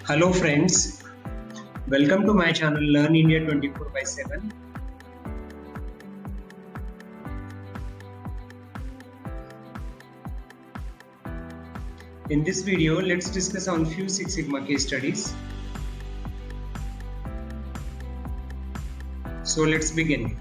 Hello friends, welcome to my channel Learn India 24/7. In this video, let's discuss on few Six Sigma case studies. So let's begin.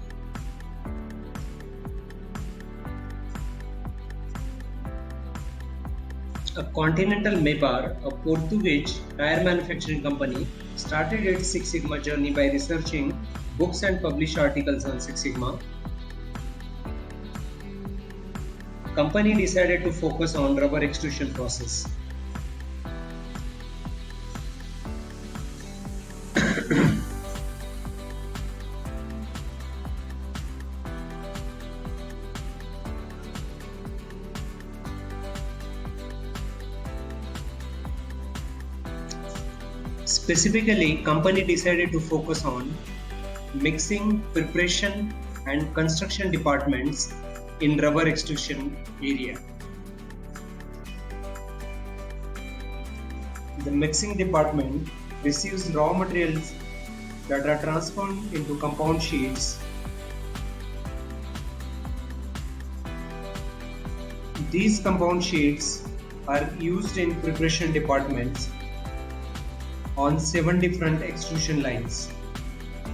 A Continental Maybach, a Portuguese tire manufacturing company, started its Six Sigma journey by researching books and published articles on Six Sigma. Company decided to focus on rubber extrusion process. Specifically, company decided to focus on mixing, preparation and construction departments in rubber extrusion area. The mixing department receives raw materials that are transformed into compound sheets. These compound sheets are used in preparation departments on 7 different extrusion lines,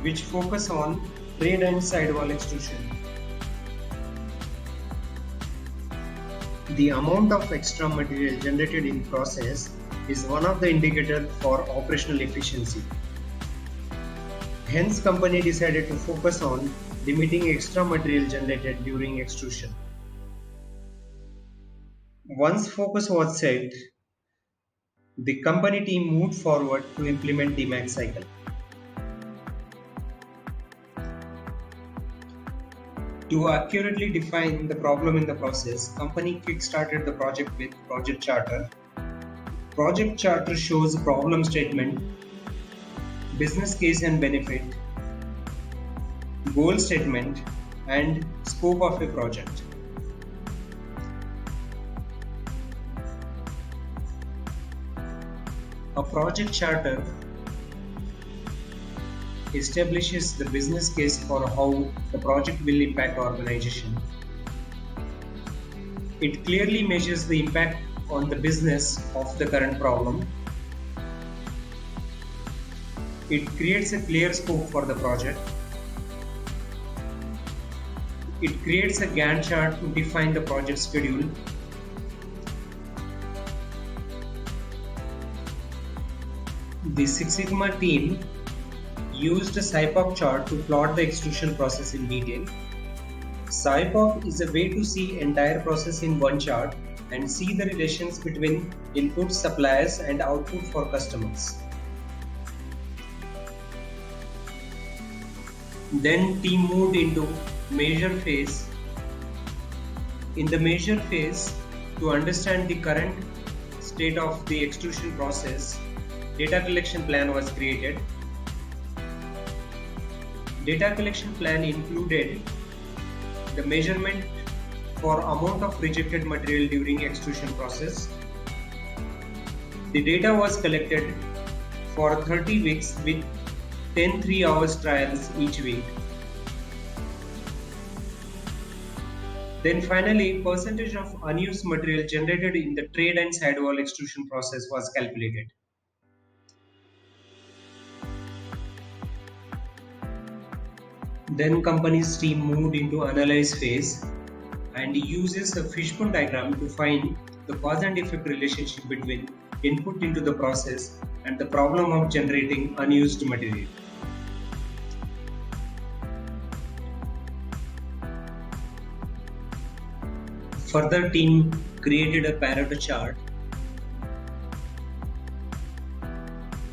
which focus on trade and sidewall extrusion. The amount of extra material generated in process is one of the indicators for operational efficiency. Hence, company decided to focus on limiting extra material generated during extrusion. Once focus was set, the company team moved forward to implement the DMAX cycle. To accurately define the problem in the process, company kick-started the project with Project Charter. Project Charter shows problem statement, business case and benefit, goal statement, and scope of a project. A project charter establishes the business case for how the project will impact organization. It clearly measures the impact on the business of the current problem. It creates a clear scope for the project. It creates a Gantt chart to define the project schedule. The Six Sigma team used a SIPOC chart to plot the extrusion process in detail. SIPOC is a way to see entire process in one chart and see the relations between input suppliers and output for customers. Then team moved into measure phase. In the measure phase, to understand the current state of the extrusion process, data collection plan was created. Data collection plan included the measurement for amount of rejected material during extrusion process. The data was collected for 30 weeks with 10 3-hour trials each week. Then finally, percentage of unused material generated in the trade and sidewall extrusion process was calculated. Then company's team moved into analyze phase and uses a fishbone diagram to find the cause and effect relationship between input into the process and the problem of generating unused material. Further, team created a Pareto chart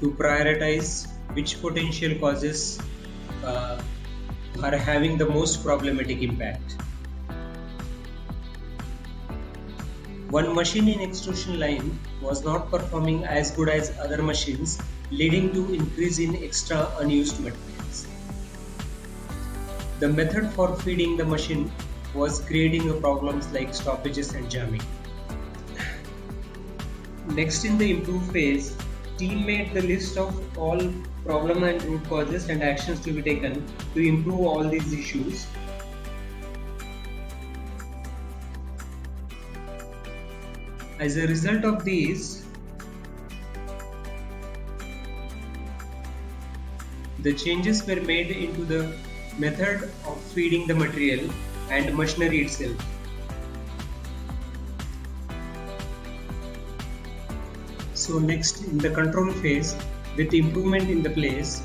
to prioritize which potential causes are having the most problematic impact. One machine in extrusion line was not performing as good as other machines, leading to increase in extra unused materials. The method for feeding the machine was creating problems like stoppages and jamming. Next, in the improve phase, Team made the list of all problem and root causes and actions to be taken to improve all these issues. As a result of these, the changes were made into the method of feeding the material and machinery itself. So next, in the control phase, with improvement in the place,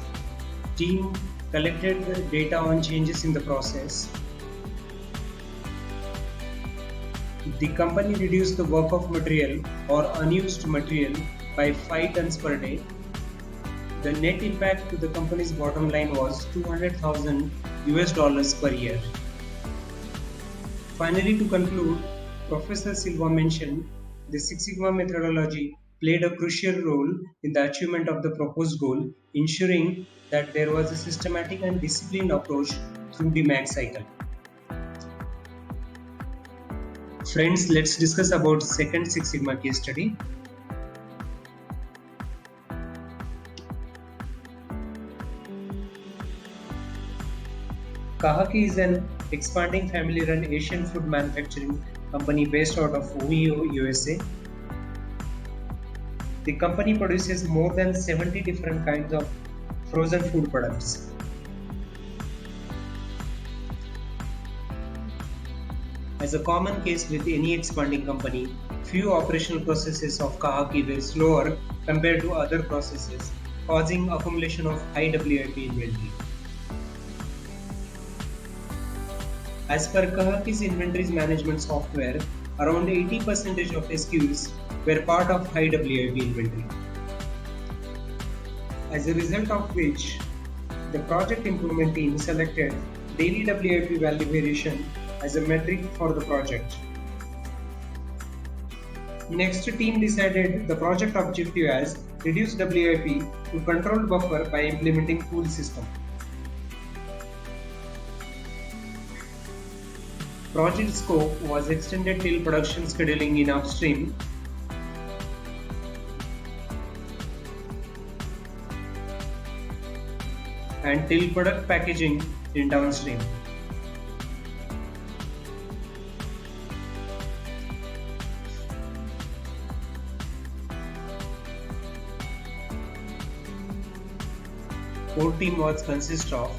team collected the data on changes in the process. The company reduced the work of material or unused material by 5 tons per day. The net impact to the company's bottom line was $200,000 per year. Finally, to conclude, Professor Silva mentioned the Six Sigma methodology played a crucial role in the achievement of the proposed goal, ensuring that there was a systematic and disciplined approach through the max cycle. Friends, let's discuss about second Six Sigma case study. Kahaki is an expanding family-run Asian food manufacturing company based out of Ohio, USA. The company produces more than 70 different kinds of frozen food products. As a common case with any expanding company, few operational processes of Kahaki were slower compared to other processes, causing accumulation of high WIP inventory. As per Kahaki's inventories management software, around 80% of SKUs were part of high WIP inventory. As a result of which, the project improvement team selected daily WIP value variation as a metric for the project. Next, team decided the project objective as reduce WIP to control buffer by implementing pool system. Project scope was extended till production scheduling in upstream and till product packaging in downstream. Core team was consist of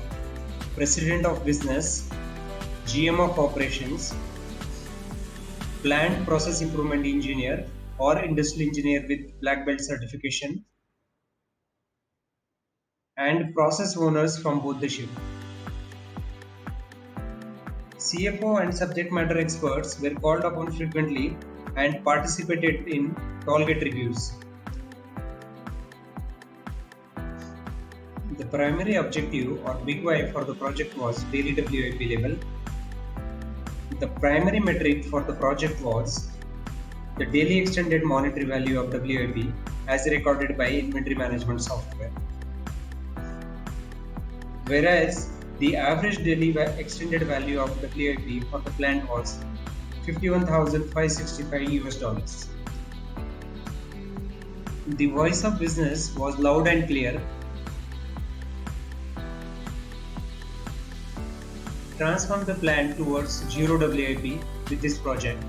President of Business, GM of Operations, Plant Process Improvement Engineer or Industrial Engineer with Black Belt certification, and process owners from both the shift. CFO and subject matter experts were called upon frequently and participated in tollgate reviews. The primary objective or big why for the project was daily WIP level. The primary metric for the project was the daily extended monetary value of WIP as recorded by inventory management software. Whereas the average daily extended value of WIP for the plant was $51,565. The voice of business was loud and clear. Transform the plant towards zero WIP with this project.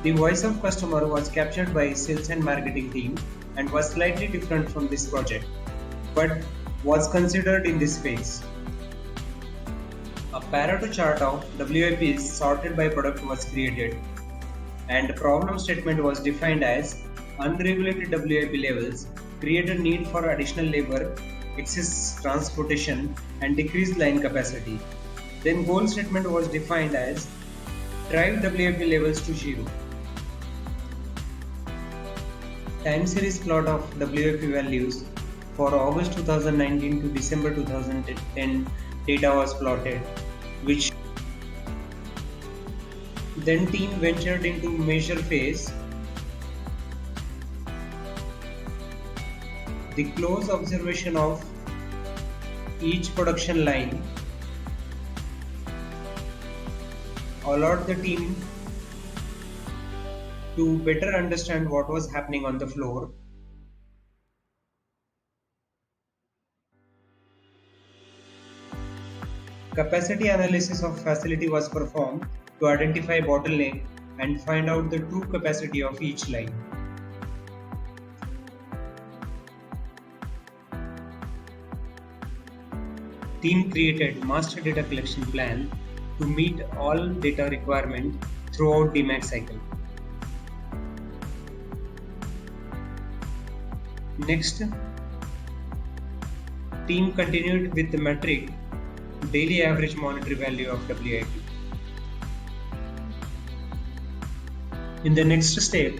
The voice of customer was captured by sales and marketing team and was slightly different from this project, but was considered in this phase. A Pareto chart of WIPs sorted by product was created, and problem statement was defined as unregulated WIP levels created need for additional labor, excess transportation and decreased line capacity. Then goal statement was defined as drive WIP levels to zero. Time series plot of WIP values for August 2019 to December 2010 data was plotted, which then team ventured into measure phase. The close observation of each production line allowed the team to better understand what was happening on the floor Capacity analysis of facility was performed to identify bottleneck and find out the true capacity of each line. Team created master data collection plan to meet all data requirement throughout DMAX cycle. Next, team continued with the metric daily average monetary value of WIP. In the next step,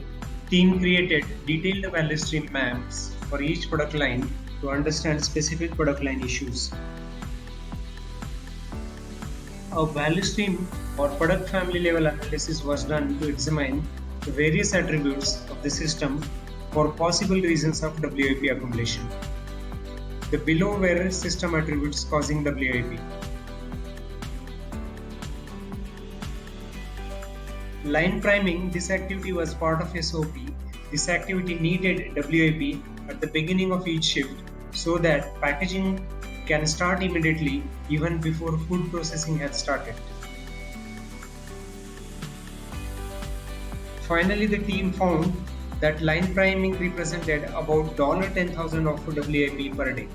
team created detailed value stream maps for each product line to understand specific product line issues. A value stream or product family level analysis was done to examine the various attributes of the system for possible reasons of WIP accumulation. The below were system attributes causing WIP. Line priming, this activity was part of SOP. This activity needed WIP at the beginning of each shift so that packaging can start immediately even before food processing has started. Finally, the team found that line priming represented about $10,000 of WIP per day.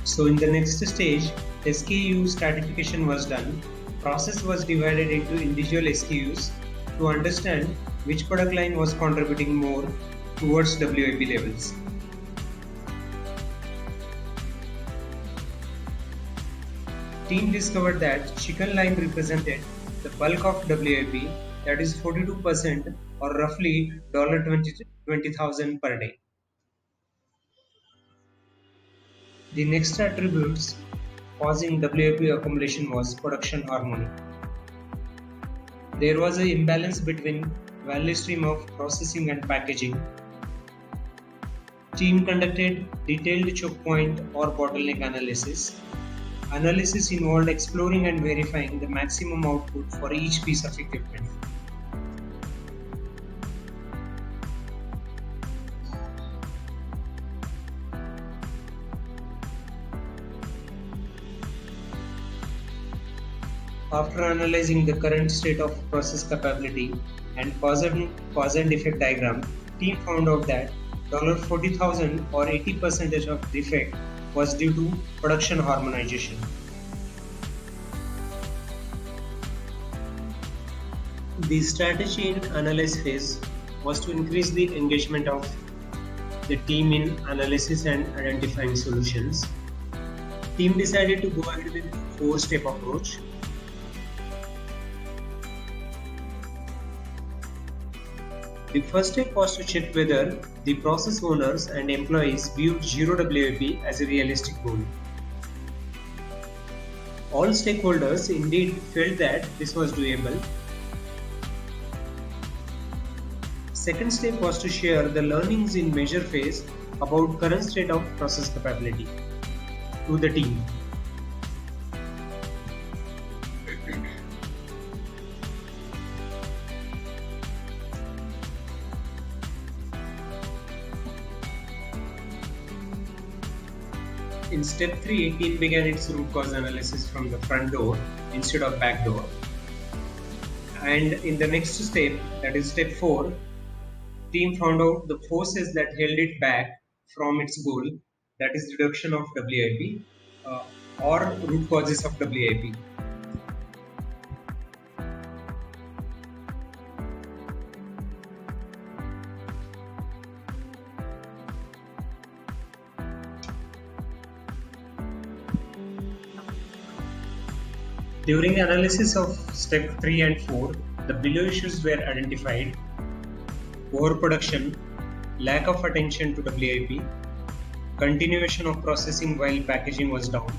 So in the next stage, SKU stratification was done. Process was divided into individual SKUs to understand which product line was contributing more towards WIP levels. Team discovered that chicken line represented the bulk of WIP, that is 42% or roughly $20,000 per day. The next attributes causing WIP accumulation was production harmony. There was an imbalance between value stream of processing and packaging. Team conducted detailed choke point or bottleneck analysis. Analysis involved exploring and verifying the maximum output for each piece of equipment. After analyzing the current state of process capability and cause and effect diagram, team found out that $40,000 or 80% of defect was due to production harmonization. The strategy in analysis phase was to increase the engagement of the team in analysis and identifying solutions. Team decided to go ahead with a 4-step approach. The first step was to check whether the process owners and employees viewed zero WIP as a realistic goal. All stakeholders indeed felt that this was doable. Second step was to share the learnings in measure phase about current state of process capability to the team. In step 3, team began its root cause analysis from the front door instead of back door. And in the next step, that is step 4, team found out the forces that held it back from its goal, that is reduction of WIP or root causes of WIP. During analysis of step 3 and 4, the below issues were identified: overproduction, lack of attention to WIP, continuation of processing while packaging was down,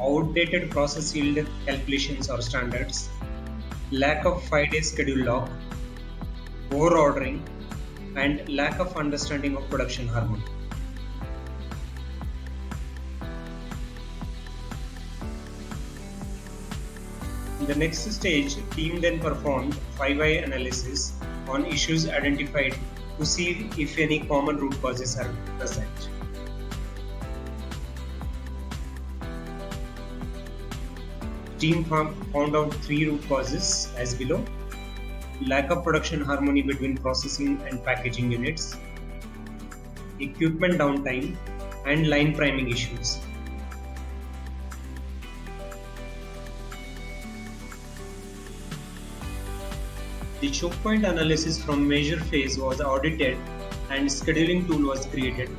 outdated process yield calculations or standards, lack of 5-day schedule lock, over-ordering, and lack of understanding of production harmony. In the next stage, team then performed 5-why analysis on issues identified to see if any common root causes are present. team found out three root causes as below: lack of production harmony between processing and packaging units, equipment downtime, and line priming issues. The choke point analysis from measure phase was audited and scheduling tool was created.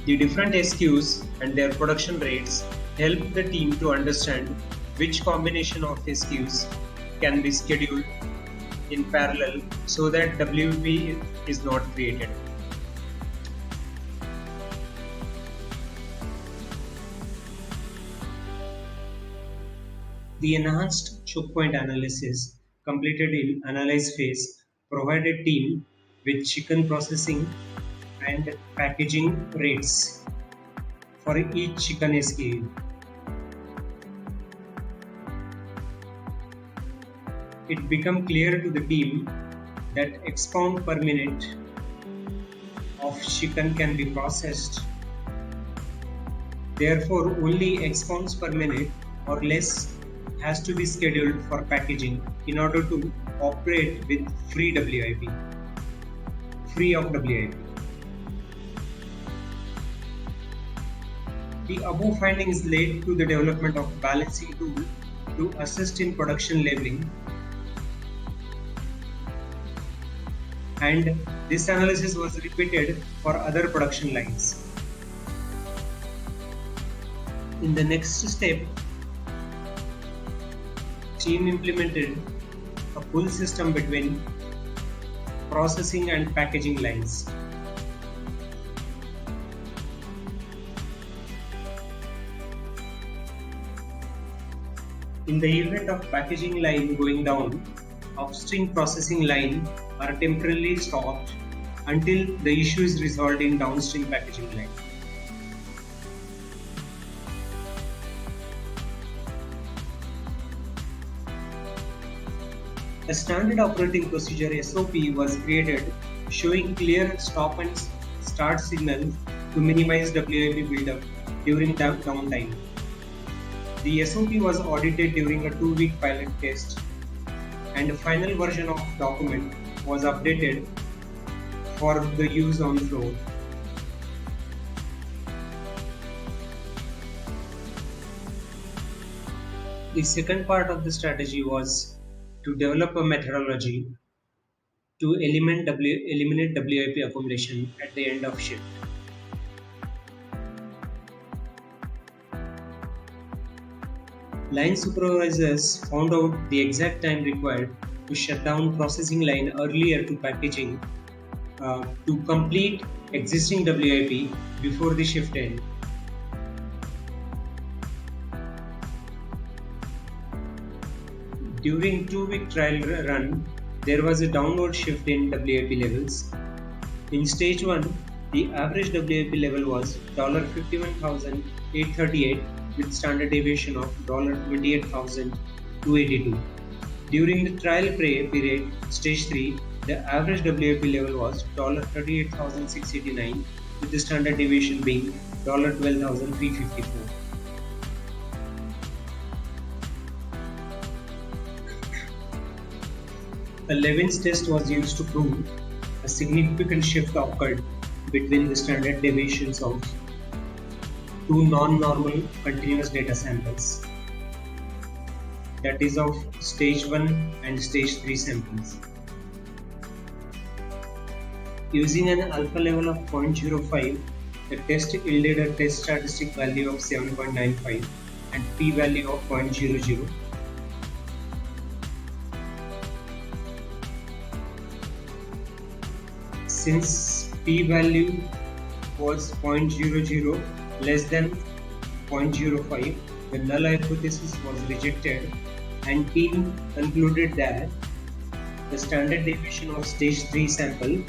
The different SKUs and their production rates help the team to understand which combination of SKUs can be scheduled in parallel so that WP is not created. The enhanced choke point analysis completed in analyze phase provided team with chicken processing and packaging rates for each chicken SKU. It became clear to the team that X pound per minute of chicken can be processed. Therefore, only X pounds per minute or less has to be scheduled for packaging in order to operate with free WIP, free of WIP. The above findings led to the development of balancing tool to assist in production labeling, and this analysis was repeated for other production lines. In the next step, team implemented a pull system between processing and packaging lines. In the event of packaging line going down, upstream processing line are temporarily stopped until the issue is resolved in downstream packaging line. A standard operating procedure SOP was created showing clear stop and start signals to minimize WIP buildup during downtime. The SOP was audited during a 2-week pilot test, and a final version of document was updated for the use on floor. The second part of the strategy was to develop a methodology to eliminate WIP accumulation at the end of shift. Line supervisors found out the exact time required to shut down processing line earlier to packaging to complete existing WIP before the shift end. During 2-week trial run, there was a downward shift in WIP levels. In stage 1, the average WIP level was $51,838 with standard deviation of $28,282. During the trial period, stage 3, the average WIP level was $38,689 with the standard deviation being $12,354. A Levin's test was used to prove a significant shift occurred between the standard deviations of two non-normal continuous data samples, that is of stage 1 and stage 3 samples. Using an alpha level of 0.05, the test yielded a test statistic value of 7.95 and p-value of 0.00. Since p-value was 0.00 less than 0.05, the null hypothesis was rejected and team concluded that the standard deviation of stage 3 sample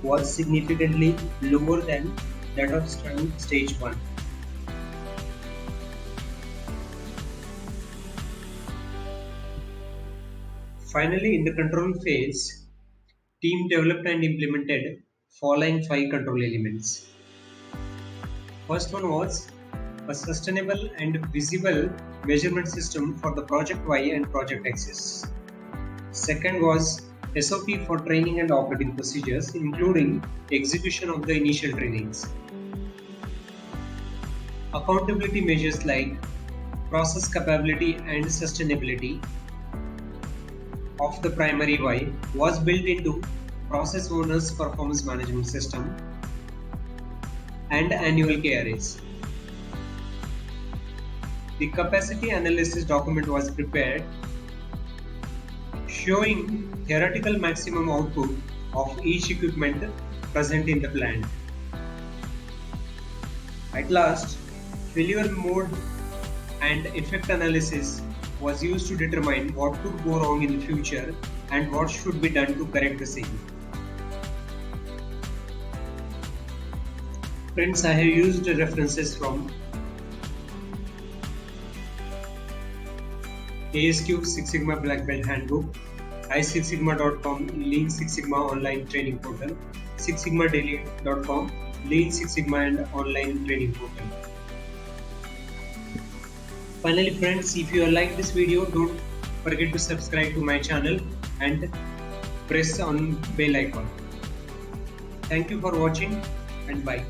was significantly lower than that of stage 1. Finally, in the control phase, team developed and implemented following 5 control elements. First one was a sustainable and visible measurement system for the project Y and project Axis. Second was SOP for training and operating procedures, including execution of the initial trainings. Accountability measures like process capability and sustainability of the primary Y was built into process owner's performance management system and annual KRAs. The capacity analysis document was prepared showing theoretical maximum output of each equipment present in the plant. At last, failure mode and effect analysis was used to determine what could go wrong in the future and what should be done to correct the same. Friends, I have used references from ASQ Six Sigma Black Belt Handbook, iSixSigma.com Lean Six Sigma online training portal, SixSigmaDaily.com Lean Six Sigma and online training portal. Finally friends, if you like this video, don't forget to subscribe to my channel and press on bell icon. Thank you for watching and bye.